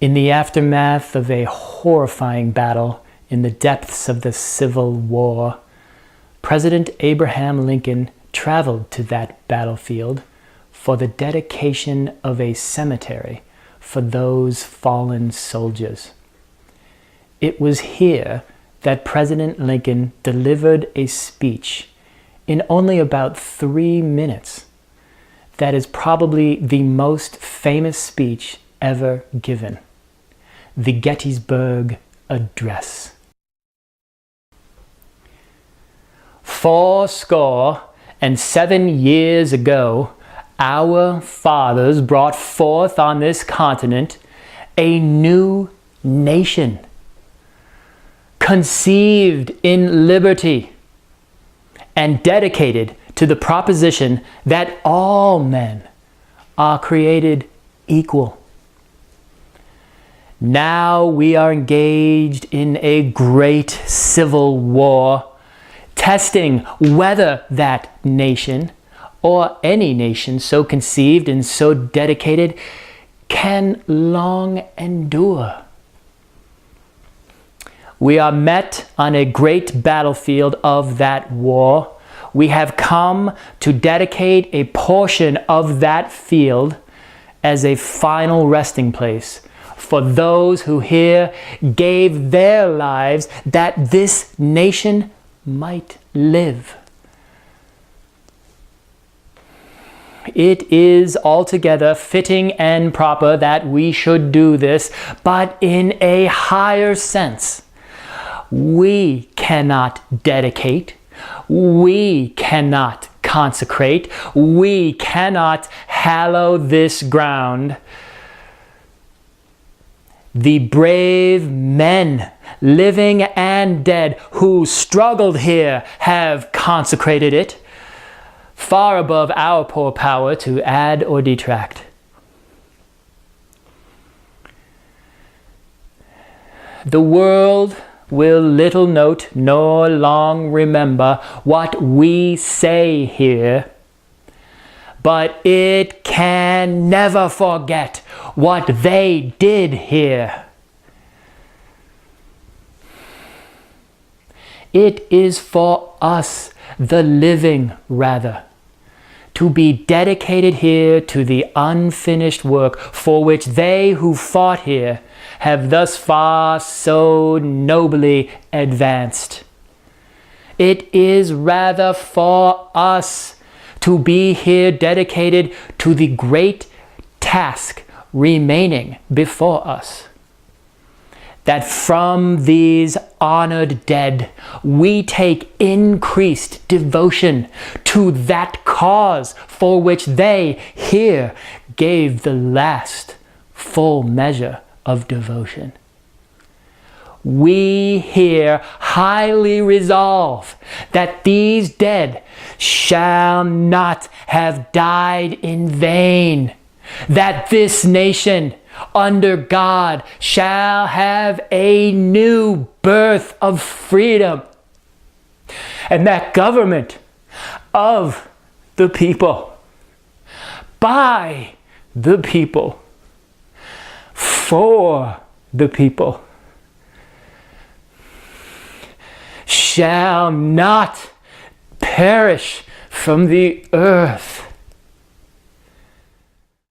In the aftermath of a horrifying battle in the depths of the Civil War, President Abraham Lincoln traveled to that battlefield for the dedication of a cemetery for those fallen soldiers. It was here that President Lincoln delivered a speech in only about 3 minutes that is probably the most famous speech ever given, the Gettysburg Address. 77 years ago, our fathers brought forth on this continent a new nation, conceived in liberty and dedicated to the proposition that all men are created equal. Now we are engaged in a great civil war, testing whether that nation, or any nation so conceived and so dedicated, can long endure. We are met on a great battlefield of that war. We have come to dedicate a portion of that field as a final resting place for those who here gave their lives that this nation might live. It is altogether fitting and proper that we should do this, but in a higher sense. We cannot dedicate, we cannot consecrate, we cannot hallow this ground. The brave men, living and dead, who struggled here have consecrated it, far above our poor power to add or detract. The world will little note nor long remember what we say here, but it can never forget what they did here. It is for us, the living rather, to be dedicated here to the unfinished work for which they who fought here have thus far so nobly advanced. It is rather for us to be here dedicated to the great task remaining before us, that from these honored dead we take increased devotion to that cause for which they here gave the last full measure of devotion. We here highly resolve that these dead shall not have died in vain, that this nation under God shall have a new birth of freedom, and that government of the people, by the people, for the people, shall not perish from the earth.